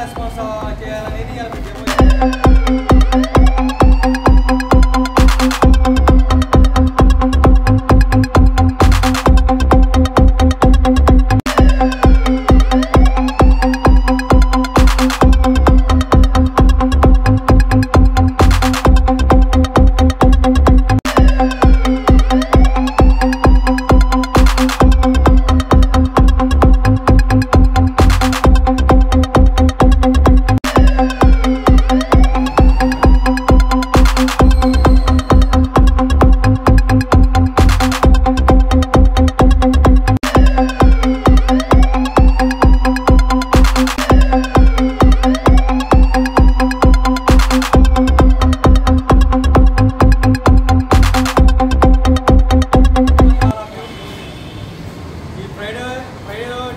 Response చేయాలనేది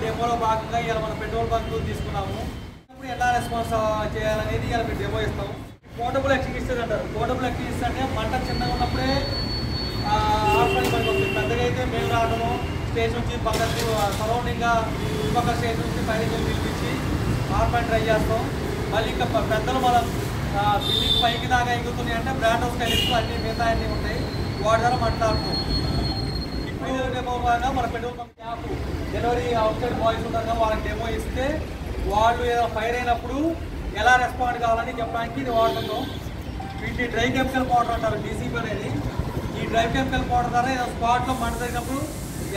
డెమోలో భాగంగా ఇలా మనం పెట్రోల్ బంక్ తీసుకున్నాము. ఇప్పుడు ఎలా రెస్పాన్స్ చేయాలనేది ఇలా మేము డెమో ఇస్తాము. పోర్టబుల్ ఎక్స్టింగ్విషర్ అంటారు. పోర్టబుల్ ఎక్స్టింగ్విషర్ అంటే మంట చిన్నగా ఉన్నప్పుడే ఆర్పని పనికి వస్తుంది. పెద్దగా అయితే మేము రావడము స్టేజ్ నుంచి పక్కకు సరౌండింగ్గా ఇంకొక స్టేజ్ నుంచి పైన పిలిపించి ఆర్పని ట్రై చేస్తాం. మళ్ళీ ఇంకా పెద్దలు మనం బిల్డింగ్ పైకి దాకా ఎగుతున్నాయి అంటే బ్రాండ్ హౌస్ కలిసి అన్ని మిగతా అన్నీ ఉంటాయి. వాటి ద్వారా మాట్లాడుతాం. ఇప్పుడు డెమో భాగంగా మన petrol bunk app delivery out side boys ఉంటారు కదా, వాళ్ళకి డెమో ఇస్తే వాళ్ళు ఏదో ఫైర్ అయినప్పుడు ఎలా రెస్పాండ్ కావాలని చెప్పడానికి ఇది వాడుతున్నాం. వీటిని డ్రై కెమికల్ పౌడర్ అంటారు, డీసీపీ అనేది. ఈ డ్రై కెమికల్ పౌడర్ ద్వారా ఏదో స్పాట్లో మంట జరిగినప్పుడు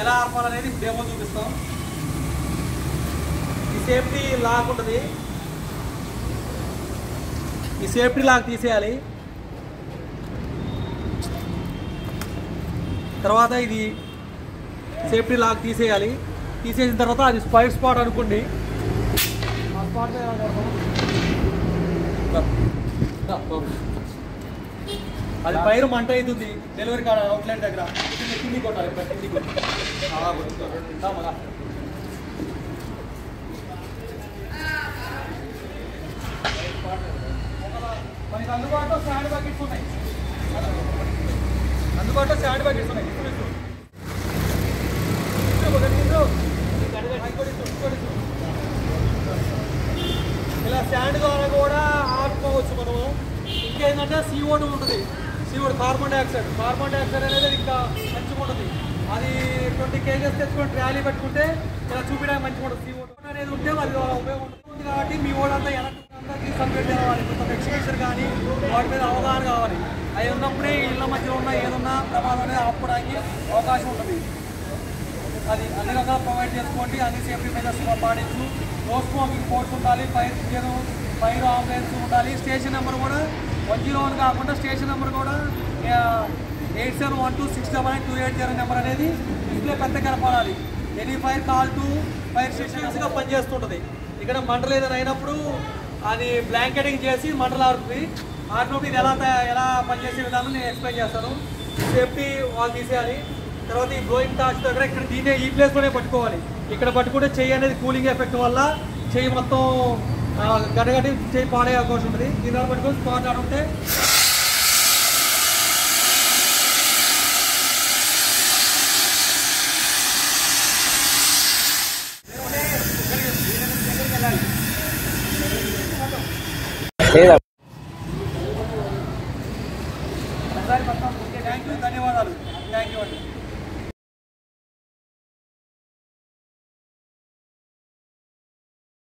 ఎలా ఆర్పాలనేది డెమో చూపిస్తాం. ఈ సేఫ్టీ లాక్ ఉంటుంది, ఈ సేఫ్టీ లాక్ తీసేయాలి. తర్వాత ఇది సేఫ్టీ లాక్ తీసేయాలి. తీసేసిన తర్వాత అది ఫైర్ స్పాట్ అనుకోండి. ఆ స్పాట్ అది ఫైర్ మంట అవుతుంది డెలివరీ అవుట్లెట్ దగ్గర. కింది కొట్టాలి, కింది మనకి అందుబాటులో శాండ్ బకెట్స్ ఉన్నాయి. ఇలా శాండ్ ద్వారా కూడా ఆపుకోవచ్చు మనము. ఇంకేంటంటే CO2 ఉంటుంది, CO2 కార్బన్ డైఆక్సైడ్ అనేది ఇంకా మంచిగా ఉంటుంది. అది 20 kgs తెచ్చుకొని ట్రాలీ పెట్టుకుంటే ఇలా చూపించడానికి మంచిగా ఉంటుంది. CO2 అనేది ఉంటే అది ఉపయోగం ఉంటుంది. కాబట్టి మీ ఓడంతా ఎలక్ట్రిక్ సబ్జెక్ట్ కావాలి, కొంత ఎక్స్టెన్షన్ కానీ వాటి మీద అవగాహన కావాలి. అవి ఉన్నప్పుడే ఇళ్ళ మధ్యలో ఉన్న ఏదన్నా ప్రమాదం అనేది ఆపడానికి అవకాశం ఉంటుంది. అది అన్ని రకాల ప్రొవైడ్ చేసుకోండి. అన్ని సేఫ్టీ మెజర్స్ పాటించు. నో స్మోకింగ్ పోర్ట్స్ ఉండాలి, ఫైర్ ఆంబులెన్స్ ఉండాలి. స్టేషన్ నెంబర్ కూడా 101 కాకుండా స్టేషన్ నెంబర్ కూడా 87126928 నెంబర్ అనేది డిస్ప్లే పెద్ద కనపడాలి. Any fire call to fire స్టేషన్స్గా పనిచేస్తుంటుంది. ఇక్కడ మంటలు ఏదైనా అయినప్పుడు అది బ్లాంకెటింగ్ చేసి మంటలు ఆడుతుంది. ఆడినప్పుడు ఇది ఎలా పనిచేసే విధానం నేను ఎక్స్ప్లెయిన్ చేస్తాను. సేఫ్టీ వాళ్ళు తీసేయాలి. తర్వాత ఈ బ్లోయింగ్ టార్చ్ దగ్గర ఇక్కడ దీనే ఈ ప్లేస్లోనే పట్టుకోవాలి. ఇక్కడ పట్టుకుంటే చెయ్యి అనేది కూలింగ్ ఎఫెక్ట్ వల్ల చెయ్యి మొత్తం గడగట్టి చెయ్యి పాడే అవకాశం ఉంటుంది. దీని ద్వారా పట్టుకొని స్పాట్ ఆడుంటే ధన్యవాదాలు. థ్యాంక్ యూ అండి.